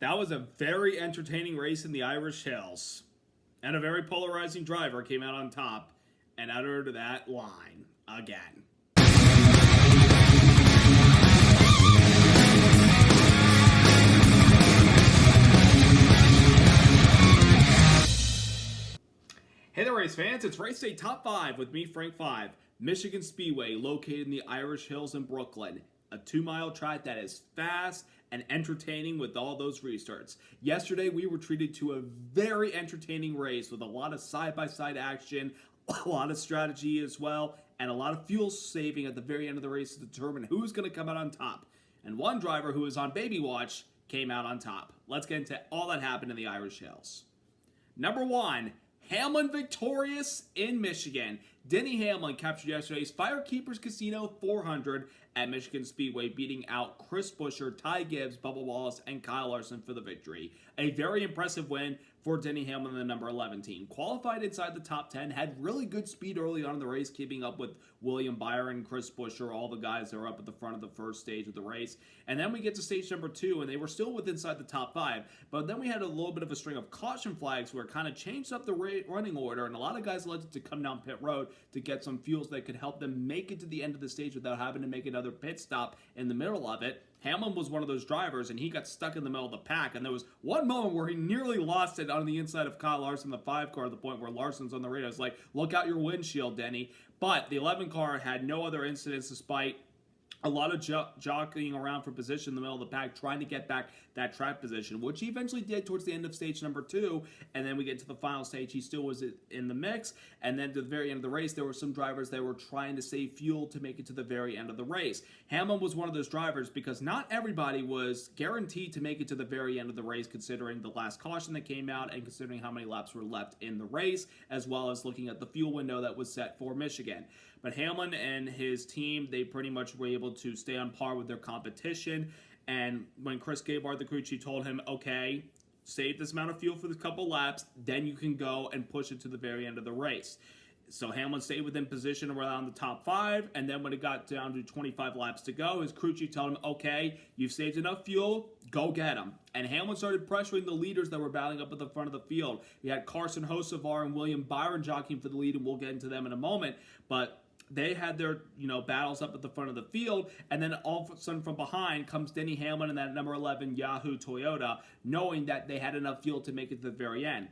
That was a very entertaining race in the Irish Hills. And a very polarizing driver came out on top and uttered that line again. Hey there, race fans. It's Race Day Top 5 with me, Frank 5. Michigan Speedway, located in the Irish Hills in Brooklyn. A 2-mile track that is fast and entertaining with all those restarts. Yesterday, we were treated to a very entertaining race with a lot of side-by-side action, a lot of strategy as well, and a lot of fuel saving at the very end of the race to determine who's going to come out on top. And one driver who was on baby watch came out on top. Let's get into all that happened in the Irish Hills. Number 1. Hamlin victorious in Michigan. Denny Hamlin captured yesterday's FireKeepers Casino 400 at Michigan Speedway, beating out Chris Buescher, Ty Gibbs, Bubba Wallace, and Kyle Larson for the victory. A very impressive win for Denny Hamlin, the number 11 team. Qualified inside the top 10, had really good speed early on in the race, keeping up with William Byron, Chris Buescher, all the guys that were up at the front of the first stage of the race. And then we get to stage number 2, and they were still inside the top 5. But then we had a little bit of a string of caution flags where it kind of changed up the running order, and a lot of guys elected to come down pit road to get some fuels that could help them make it to the end of the stage without having to make another pit stop in the middle of it. Hamlin was one of those drivers, and he got stuck in the middle of the pack, and there was one moment where he nearly lost it on the inside of Kyle Larson, the 5 car, at the point where Larson's on the radio. It's like, look out your windshield, Denny. But the 11 car had no other incidents despite a lot of jockeying around for position in the middle of the pack, trying to get back that track position, which he eventually did towards the end of stage number 2. And then we get to the final stage, he still was in the mix. And then to the very end of the race, there were some drivers that were trying to save fuel to make it to the very end of the race. Hamlin was one of those drivers because not everybody was guaranteed to make it to the very end of the race, considering the last caution that came out and considering how many laps were left in the race, as well as looking at the fuel window that was set for Michigan. But Hamlin and his team, they pretty much were able to stay on par with their competition. And when Chris Gabard, the crew chief, told him, okay, save this amount of fuel for this couple laps, then you can go and push it to the very end of the race. So Hamlin stayed within position around the top 5, and then when it got down to 25 laps to go, his crew chief told him, okay, you've saved enough fuel, go get him. And Hamlin started pressuring the leaders that were battling up at the front of the field. He had Carson Hocevar and William Byron jockeying for the lead, and we'll get into them in a moment, but they had their, battles up at the front of the field, and then all of a sudden from behind comes Denny Hamlin and that number 11 Yahoo Toyota, knowing that they had enough fuel to make it to the very end.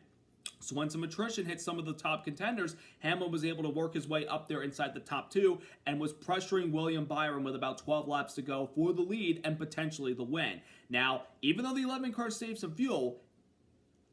So when some attrition hit some of the top contenders, Hamlin was able to work his way up there inside the top 2 and was pressuring William Byron with about 12 laps to go for the lead and potentially the win. Now, even though the 11 car saved some fuel,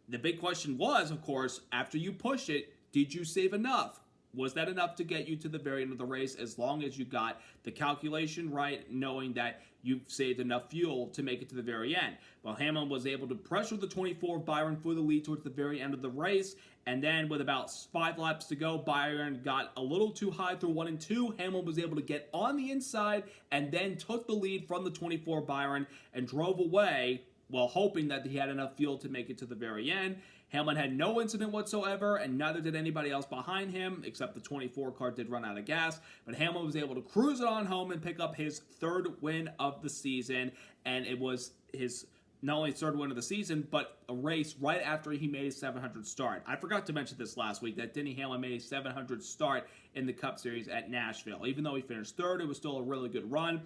the big question was, of course, after you push it, did you save enough? Was that enough to get you to the very end of the race, as long as you got the calculation right, knowing that you've saved enough fuel to make it to the very end? Well, Hamlin was able to pressure the 24 Byron for the lead towards the very end of the race, and then with about 5 laps to go, Byron got a little too high through 1 and 2. Hamlin was able to get on the inside and then took the lead from the 24 Byron and drove away while hoping that he had enough fuel to make it to the very end. Hamlin had no incident whatsoever, and neither did anybody else behind him, except the 24 car did run out of gas. But Hamlin was able to cruise it on home and pick up his 3rd win of the season, and it was his not only 3rd win of the season, but a race right after he made his 700 start. I forgot to mention this last week, that Denny Hamlin made a 700 start in the Cup Series at Nashville. Even though he finished 3rd, it was still a really good run.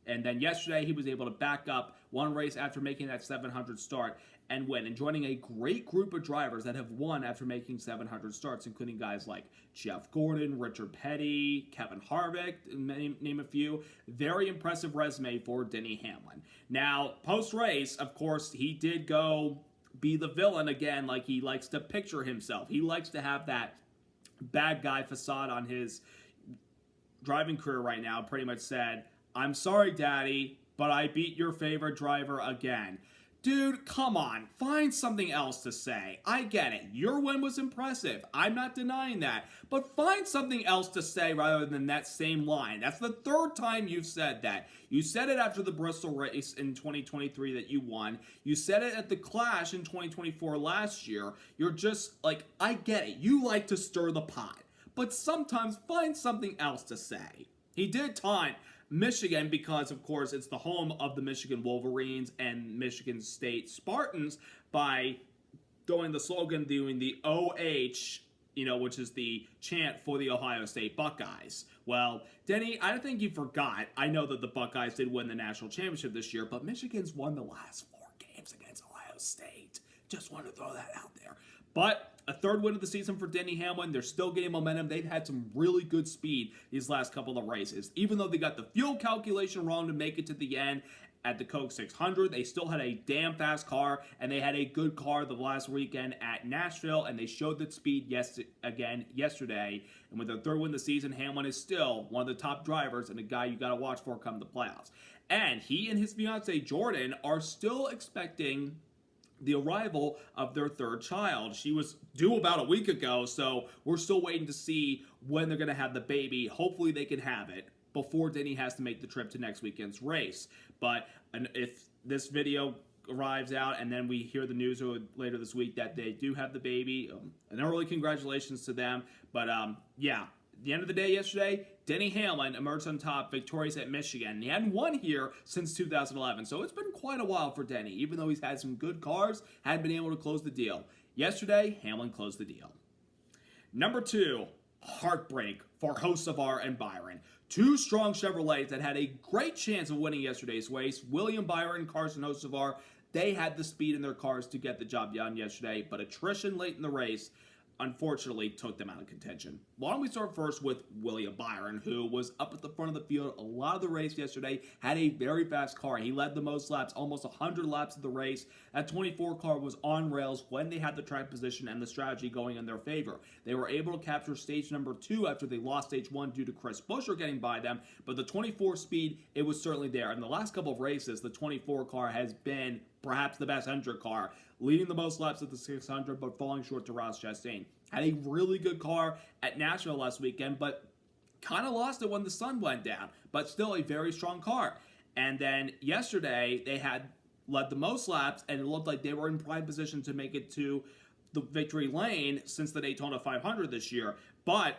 And then yesterday, he was able to back up one race after making that 700 start and win, and joining a great group of drivers that have won after making 700 starts, including guys like Jeff Gordon, Richard Petty, Kevin Harvick, name a few. Very impressive resume for Denny Hamlin. Now, post-race, of course, he did go be the villain again, like he likes to picture himself. He likes to have that bad guy facade on his driving career right now. Pretty much said, I'm sorry, Daddy, but I beat your favorite driver again. Dude, come on, find something else to say. I get it. Your win was impressive. I'm not denying that. But find something else to say rather than that same line. That's the 3rd time you've said that. You said it after the Bristol race in 2023 that you won. You said it at the Clash in 2024 last year. You're just like, I get it. You like to stir the pot. But sometimes find something else to say. He did Michigan because, of course, it's the home of the Michigan Wolverines and Michigan State Spartans by doing the slogan, doing the OH, which is the chant for the Ohio State Buckeyes. Well, Denny, I think you forgot. I know that the Buckeyes did win the national championship this year, but Michigan's won the last 4 games against Ohio State. Just wanted to throw that out there. But a third win of the season for Denny Hamlin. They're still getting momentum. They've had some really good speed these last couple of races. Even though they got the fuel calculation wrong to make it to the end at the Coke 600, they still had a damn fast car, and they had a good car the last weekend at Nashville, and they showed that speed yesterday. And with their third win of the season, Hamlin is still one of the top drivers and a guy you got to watch for come the playoffs. And he and his fiancée Jordan are still expecting the arrival of their third child. She was due about a week ago, so we're still waiting to see when they're going to have the baby. Hopefully they can have it before Denny has to make the trip to next weekend's race. But if this video arrives out and then we hear the news later this week that they do have the baby, an early congratulations to them. But yeah, at the end of the day yesterday, Denny Hamlin emerged on top, victorious at Michigan. He hadn't won here since 2011, so it's been quite a while for Denny. Even though he's had some good cars, hadn't been able to close the deal. Yesterday, Hamlin closed the deal. Number 2, heartbreak for Hocevar and Byron. 2 strong Chevrolets that had a great chance of winning yesterday's race. William Byron, Carson Hocevar, they had the speed in their cars to get the job done yesterday, but attrition late in the race unfortunately took them out of contention. Why don't we start first with William Byron, who was up at the front of the field a lot of the race yesterday, had a very fast car. He led the most laps, almost 100 laps of the race. That 24 car was on rails when they had the track position and the strategy going in their favor. They were able to capture stage number 2 after they lost stage 1 due to Chris Buescher getting by them, but the 24 speed, it was certainly there. In the last couple of races, the 24 car has been perhaps the best Hendrick car, leading the most laps at the 600, but falling short to Ross Chastain. Had a really good car at Nashville last weekend, but kind of lost it when the sun went down, but still a very strong car. And then yesterday, they had led the most laps, and it looked like they were in prime position to make it to the victory lane since the Daytona 500 this year. But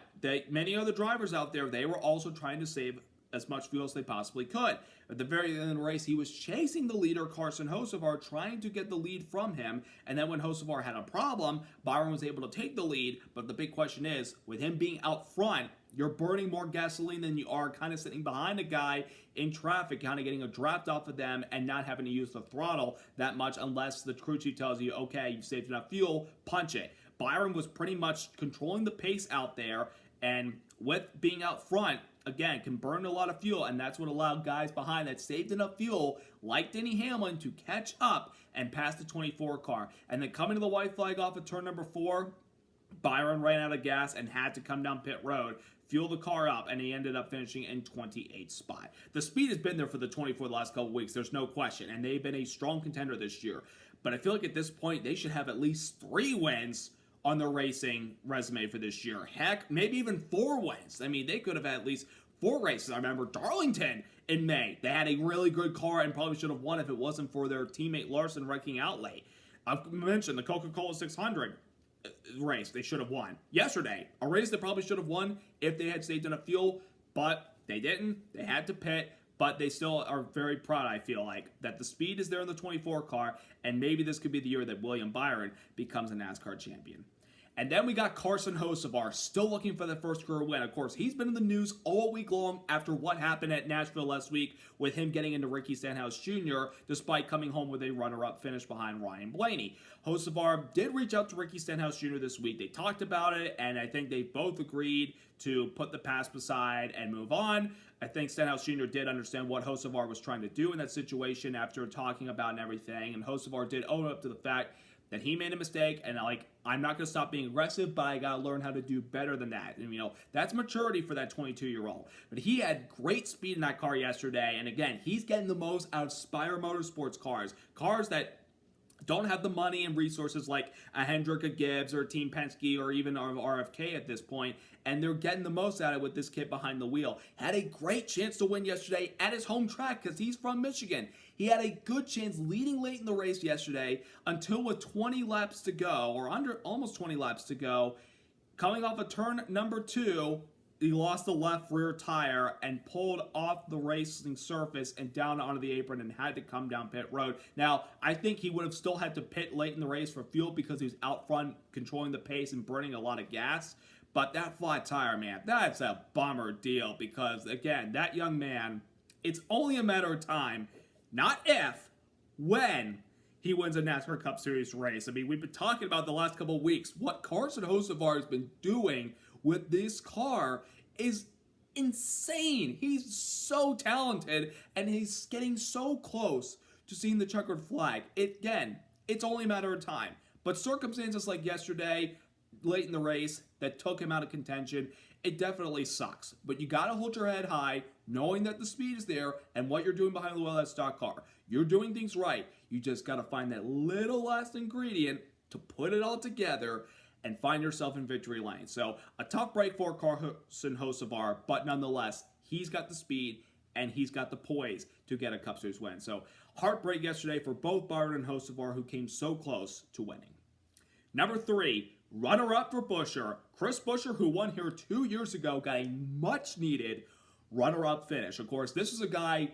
many other drivers out there, they were also trying to save as much fuel as they possibly could. At the very end of the race, he was chasing the leader, Carson Hocevar, trying to get the lead from him. And then when Hocevar had a problem, Byron was able to take the lead. But the big question is, with him being out front, you're burning more gasoline than you are kind of sitting behind a guy in traffic, kind of getting a draft off of them and not having to use the throttle that much unless the crew chief tells you, okay, you've saved enough fuel, punch it. Byron was pretty much controlling the pace out there, and with being out front, again, can burn a lot of fuel, and that's what allowed guys behind that saved enough fuel, like Denny Hamlin, to catch up and pass the 24 car. And then coming to the white flag off of turn number 4, Byron ran out of gas and had to come down pit road, fuel the car up, and he ended up finishing in 28th spot. The speed has been there for the 24 the last couple weeks, there's no question, and they've been a strong contender this year. But I feel like at this point, they should have at least 3 wins on their racing resume for this year. Heck, maybe even 4 wins. I mean, they could have had at least 4 races. I remember Darlington in May. They had a really good car and probably should have won if it wasn't for their teammate Larson wrecking out late. I've mentioned the Coca-Cola 600 race they should have won. Yesterday, a race they probably should have won if they had saved enough fuel, but they didn't. They had to pit, but they still are very proud, I feel like, that the speed is there in the 24 car, and maybe this could be the year that William Byron becomes a NASCAR champion. And then we got Carson Hocevar still looking for the first career win. Of course, he's been in the news all week long after what happened at Nashville last week with him getting into Ricky Stenhouse Jr. despite coming home with a runner-up finish behind Ryan Blaney. Hocevar did reach out to Ricky Stenhouse Jr. this week. They talked about it, and I think they both agreed to put the past aside and move on. I think Stenhouse Jr. did understand what Hocevar was trying to do in that situation after talking about and everything, and Hocevar did own up to the fact that he made a mistake, and I'm not going to stop being aggressive, but I got to learn how to do better than that. And, that's maturity for that 22-year-old. But he had great speed in that car yesterday, and again, he's getting the most out of Spire Motorsports cars that don't have the money and resources like a Hendrick, a Gibbs, or a Team Penske, or even RFK at this point, and they're getting the most out of it with this kid behind the wheel. Had a great chance to win yesterday at his home track because he's from Michigan. He had a good chance leading late in the race yesterday until with 20 laps to go, or under almost 20 laps to go, coming off of turn number 2, he lost the left rear tire and pulled off the racing surface and down onto the apron and had to come down pit road. Now, I think he would have still had to pit late in the race for fuel because he was out front controlling the pace and burning a lot of gas. But that flat tire, man, that's a bummer deal because, again, that young man, it's only a matter of time, not if, when he wins a NASCAR Cup Series race. I mean, we've been talking about the last couple of weeks. What Carson Hocevar has been doing with this car is insane. He's so talented, and he's getting so close to seeing the checkered flag. Again, it's only a matter of time. But circumstances like yesterday, late in the race, that took him out of contention, it definitely sucks. But you got to hold your head high, knowing that the speed is there and what you're doing behind the wheel of that stock car. You're doing things right. You just got to find that little last ingredient to put it all together and find yourself in victory lane. So a tough break for Carson Hocevar, but nonetheless, he's got the speed and he's got the poise to get a Cup Series win. So heartbreak yesterday for both Byron and Hocevar, who came so close to winning. Number 3, runner-up for Buescher. Chris Buescher, who won here 2 years ago, got a much-needed runner-up finish. Of course, this is a guy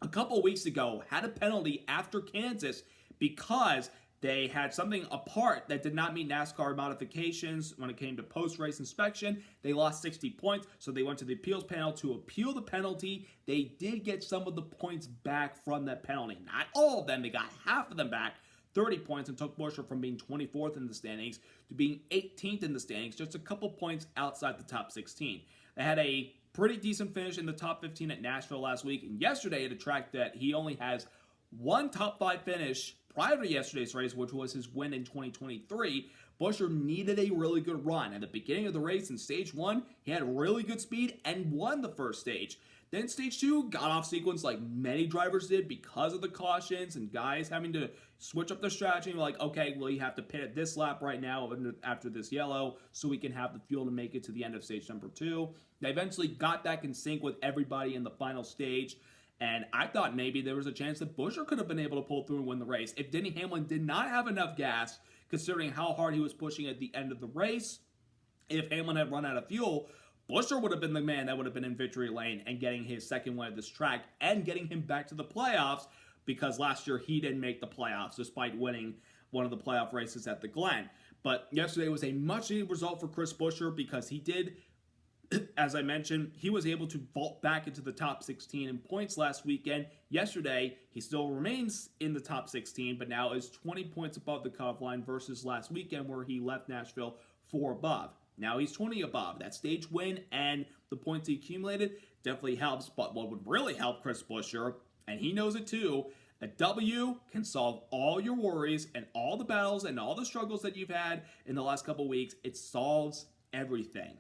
a couple weeks ago had a penalty after Kansas because they had something apart that did not meet NASCAR modifications when it came to post-race inspection. They lost 60 points, so they went to the appeals panel to appeal the penalty. They did get some of the points back from that penalty. Not all of them. They got half of them back, 30 points, and took Buescher from being 24th in the standings to being 18th in the standings, just a couple points outside the top 16. They had a pretty decent finish in the top 15 at Nashville last week, and yesterday at a track that he only has one top 5 finish prior to yesterday's race, which was his win in 2023. Buescher needed a really good run. At the beginning of the race in stage 1, he had really good speed and won the first stage. Then stage 2 got off sequence like many drivers did because of the cautions and guys having to switch up their strategy. Like, okay, well, you have to pit at this lap right now after this yellow so we can have the fuel to make it to the end of stage number 2. They eventually got back in sync with everybody in the final stage. And I thought maybe there was a chance that Buescher could have been able to pull through and win the race if Denny Hamlin did not have enough gas, considering how hard he was pushing at the end of the race. If Hamlin had run out of fuel, Buescher would have been the man that would have been in victory lane and getting his second win at this track and getting him back to the playoffs, because last year he didn't make the playoffs despite winning one of the playoff races at the Glen. But yesterday was a much-needed result for Chris Buescher because he did, as I mentioned, he was able to vault back into the top 16 in points last weekend. Yesterday, he still remains in the top 16, but now is 20 points above the cutoff line versus last weekend where he left Nashville 4 above. Now he's 20 above. That stage win and the points he accumulated definitely helps, but what would really help Chris Buescher, and he knows it too, a W can solve all your worries and all the battles and all the struggles that you've had in the last couple weeks. It solves everything.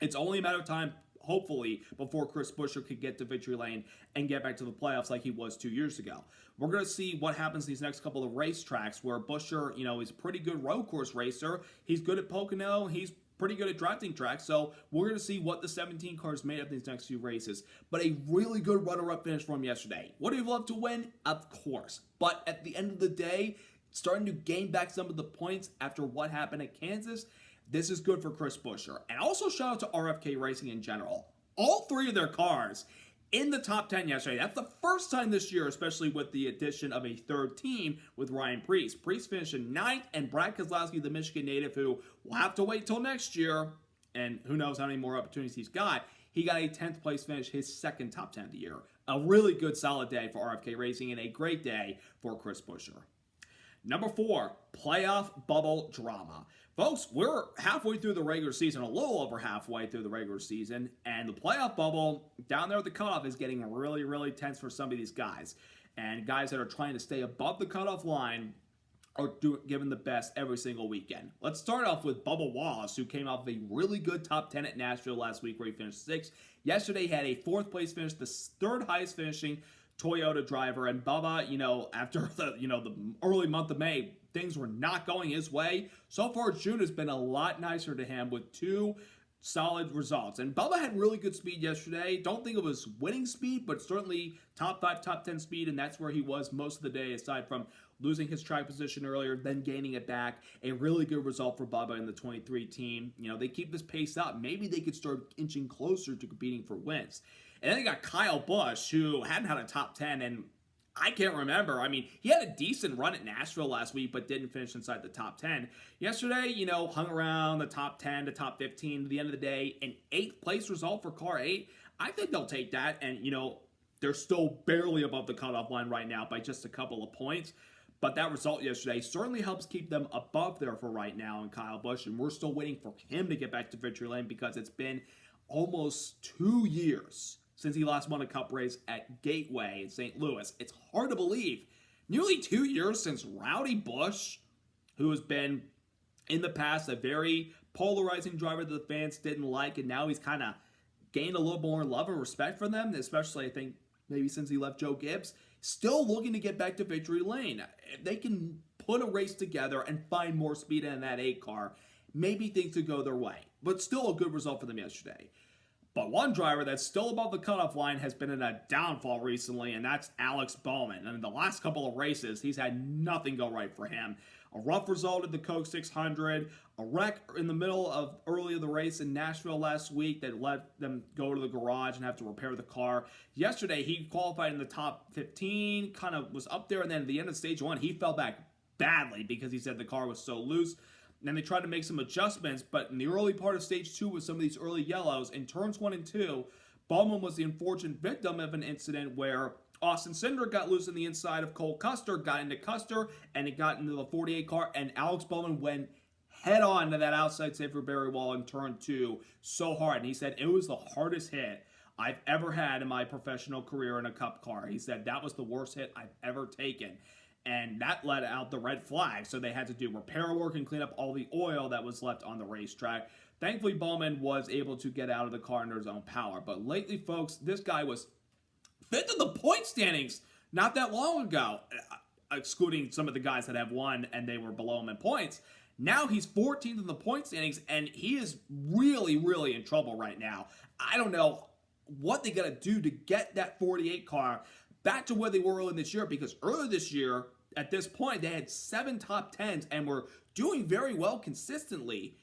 It's only a matter of time, hopefully, before Chris Buescher could get to victory lane and get back to the playoffs like he was 2 years ago. We're going to see what happens these next couple of racetracks where Buescher, is a pretty good road course racer. He's good at Pocono. He's pretty good at drafting tracks, so we're going to see what the 17 cars made of these next few races. But a really good runner-up finish from him yesterday. Would he have loved to win? Of course. But at the end of the day, starting to gain back some of the points after what happened at Kansas, this is good for Chris Buescher. And also shout out to RFK Racing in general. All 3 of their cars in the top 10 yesterday. That's the first time this year, especially with the addition of a third team with Ryan Preece. Preece finished in 9th, and Brad Keselowski, the Michigan native, who will have to wait till next year, and who knows how many more opportunities he's got, he got a 10th place finish, his second top 10 of the year. A really good, solid day for RFK Racing, and a great day for Chris Buescher. Number 4, playoff bubble drama. Folks, we're halfway through the regular season, a little over halfway through the regular season, and the playoff bubble down there at the cutoff is getting really, really tense for some of these guys. And guys that are trying to stay above the cutoff line are giving the best every single weekend. Let's start off with Bubba Wallace, who came off a really good top 10 at Nashville last week where he finished 6th. Yesterday, he had a 4th place finish, the 3rd highest finishing Toyota driver. And Bubba, after the early month of May, things were not going his way. So far, June has been a lot nicer to him with 2 solid results. And Bubba had really good speed yesterday. Don't think it was winning speed, but certainly top 5, top 10 speed, and that's where he was most of the day, aside from losing his track position earlier, then gaining it back. A really good result for Bubba and the 23 team. They keep this pace up. Maybe they could start inching closer to competing for wins. And then they got Kyle Busch, who hadn't had a top 10 and I can't remember. I mean, he had a decent run at Nashville last week, but didn't finish inside the top 10. Yesterday, hung around the top 10 to top 15 to the end of the day. An 8th place result for car 8. I think they'll take that. And, they're still barely above the cutoff line right now by just a couple of points. But that result yesterday certainly helps keep them above there for right now in Kyle Busch. And we're still waiting for him to get back to victory lane because it's been almost 2 years since he last won a cup race at Gateway in St. Louis. It's hard to believe. Nearly 2 years since Rowdy Busch, who has been in the past a very polarizing driver that the fans didn't like, and now he's kind of gained a little more love and respect from them, especially I think maybe since he left Joe Gibbs, still looking to get back to victory lane. If they can put a race together and find more speed in that 8 car, maybe things could go their way. But still a good result for them yesterday. But one driver that's still above the cutoff line has been in a downfall recently, and that's Alex Bowman. And in the last couple of races, he's had nothing go right for him. A rough result at the Coke 600, a wreck in the middle of early of the race in Nashville last week that let them go to the garage and have to repair the car. Yesterday, he qualified in the top 15, kind of was up there, and then at the end of stage 1, he fell back badly because he said the car was so loose. And they tried to make some adjustments, but in the early part of stage 2 with some of these early yellows, in turns 1 and 2, Bowman was the unfortunate victim of an incident where Austin Cindric got loose in the inside of Cole Custer, got into Custer, and it got into the 48 car, and Alex Bowman went head on to that outside safer barrier wall in turn 2 so hard. And he said it was the hardest hit I've ever had in my professional career in a cup car. He said that was the worst hit I've ever taken. And that let out the red flag, so they had to do repair work and clean up all the oil that was left on the racetrack. Thankfully, Bowman was able to get out of the car under his own power. But lately, folks, this guy was 5th in the point standings not that long ago, excluding some of the guys that have won and they were below him in points. Now he's 14th in the point standings, and he is really, really in trouble right now. I don't know what they got to do to get that 48 car back to where they were earlier this year, because earlier this year, at this point, they had 7 top 10s and were doing very well consistently.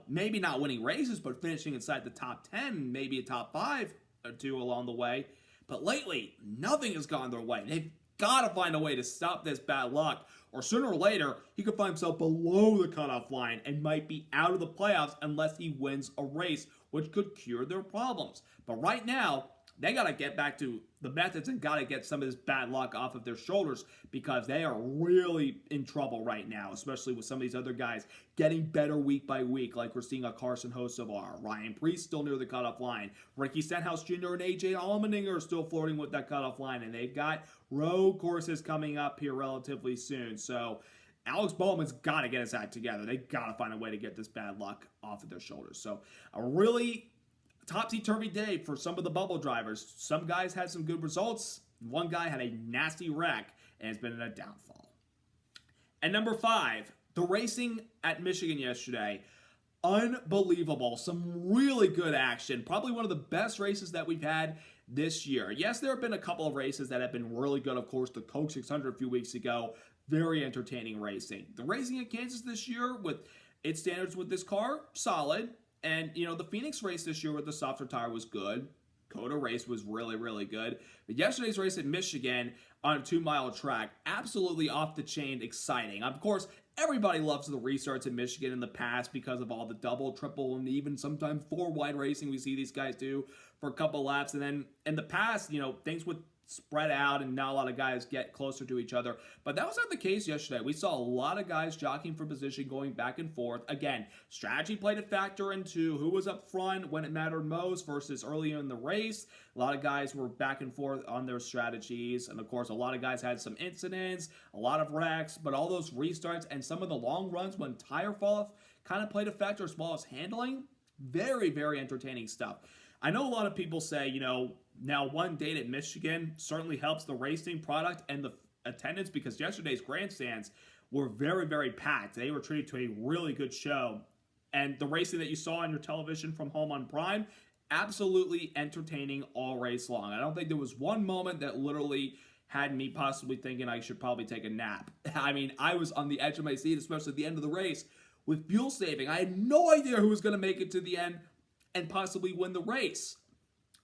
Maybe not winning races, but finishing inside the top 10, maybe a top 5 or 2 along the way. But lately, nothing has gone their way. They've got to find a way to stop this bad luck, or sooner or later, he could find himself below the cutoff line and might be out of the playoffs unless he wins a race, which could cure their problems. But right now, they got to get back to the methods and got to get some of this bad luck off of their shoulders, because they are really in trouble right now, especially with some of these other guys getting better week by week, like we're seeing a Carson Hocevar, Ryan Preece still near the cutoff line, Ricky Stenhouse Jr. and AJ Allmendinger are still flirting with that cutoff line, and they've got road courses coming up here relatively soon. So Alex Bowman's got to get his act together. They got to find a way to get this bad luck off of their shoulders. So a really topsy-turvy day for some of the bubble drivers. Some guys had some good results. One guy had a nasty wreck and has been in a downfall. And number 5, the racing at Michigan yesterday. Unbelievable. Some really good action. Probably one of the best races that we've had this year. Yes, there have been a couple of races that have been really good. Of course, the Coke 600 a few weeks ago. Very entertaining racing. The racing at Kansas this year, with its standards with this car, solid. And, the Phoenix race this year with the softer tire was good. Coda race was really, really good. But yesterday's race at Michigan on a 2-mile track, absolutely off the chain exciting. Of course, everybody loves the restarts in Michigan in the past because of all the double, triple, and even sometimes 4-wide racing we see these guys do for a couple laps. And then in the past, things would spread out and not a lot of guys get closer to each other. But that was not the case yesterday. We saw a lot of guys jockeying for position, going back and forth. Again, strategy played a factor into who was up front when it mattered most versus early in the race. A lot of guys were back and forth on their strategies. And of course, a lot of guys had some incidents, a lot of wrecks, but all those restarts and some of the long runs when tire fall off kind of played a factor, as well as handling. Very, very entertaining stuff. I know a lot of people say, now one date at Michigan certainly helps the racing product and the attendance, because yesterday's grandstands were very, very packed. They were treated to a really good show. And the racing that you saw on your television from home on Prime, absolutely entertaining all race long. I don't think there was one moment that literally had me possibly thinking I should probably take a nap. I mean, I was on the edge of my seat, especially at the end of the race, with fuel saving. I had no idea who was going to make it to the end and possibly win the race.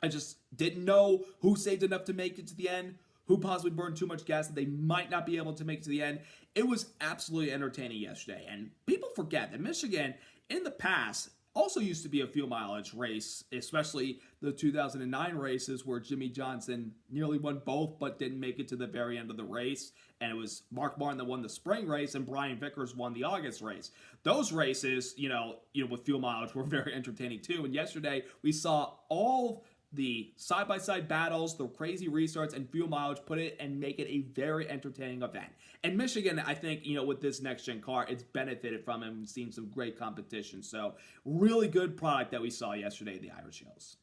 I just didn't know who saved enough to make it to the end, who possibly burned too much gas that they might not be able to make it to the end. It was absolutely entertaining yesterday. And people forget that Michigan, in the past, also used to be a fuel mileage race, especially the 2009 races where Jimmy Johnson nearly won both but didn't make it to the very end of the race. And it was Mark Martin that won the spring race and Brian Vickers won the August race. Those races, with fuel mileage were very entertaining too. And yesterday we saw all the side-by-side battles, the crazy restarts, and fuel mileage put it and make it a very entertaining event. And Michigan, I think, with this next-gen car, it's benefited from it. We've seen some great competition. So, really good product that we saw yesterday at the Irish Hills.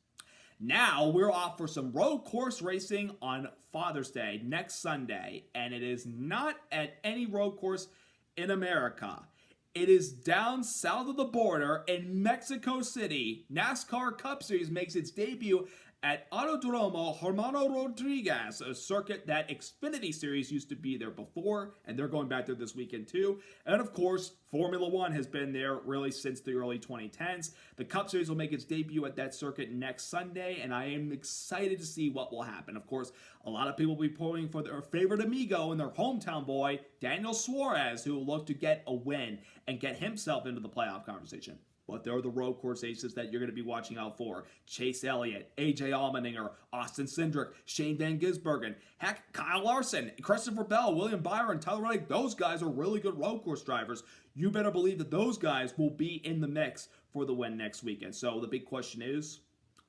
Now, we're off for some road course racing on Father's Day next Sunday. And it is not at any road course in America. It is down south of the border in Mexico City. NASCAR Cup Series makes its debut at Autodromo Hermano Rodriguez, a circuit that Xfinity Series used to be there before, and they're going back there this weekend too. And of course, Formula One has been there really since the early 2010s. The Cup Series will make its debut at that circuit next Sunday, and I am excited to see what will happen. Of course, a lot of people will be pulling for their favorite amigo and their hometown boy, Daniel Suarez, who will look to get a win and get himself into the playoff conversation. But there are the road course aces that you're going to be watching out for. Chase Elliott, AJ Allmendinger, Austin Cindric, Shane Van Gisbergen, heck, Kyle Larson, Christopher Bell, William Byron, Tyler Reddick. Those guys are really good road course drivers. You better believe that those guys will be in the mix for the win next weekend. So the big question is,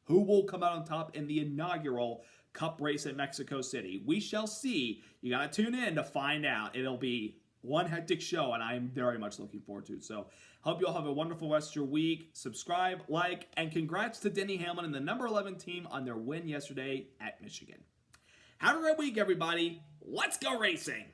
who will come out on top in the inaugural Cup race at Mexico City? We shall see. You got to tune in to find out. It'll be one hectic show, and I'm very much looking forward to it. So, hope you all have a wonderful rest of your week. Subscribe, like, and congrats to Denny Hamlin and the number 11 team on their win yesterday at Michigan. Have a great week, everybody. Let's go racing!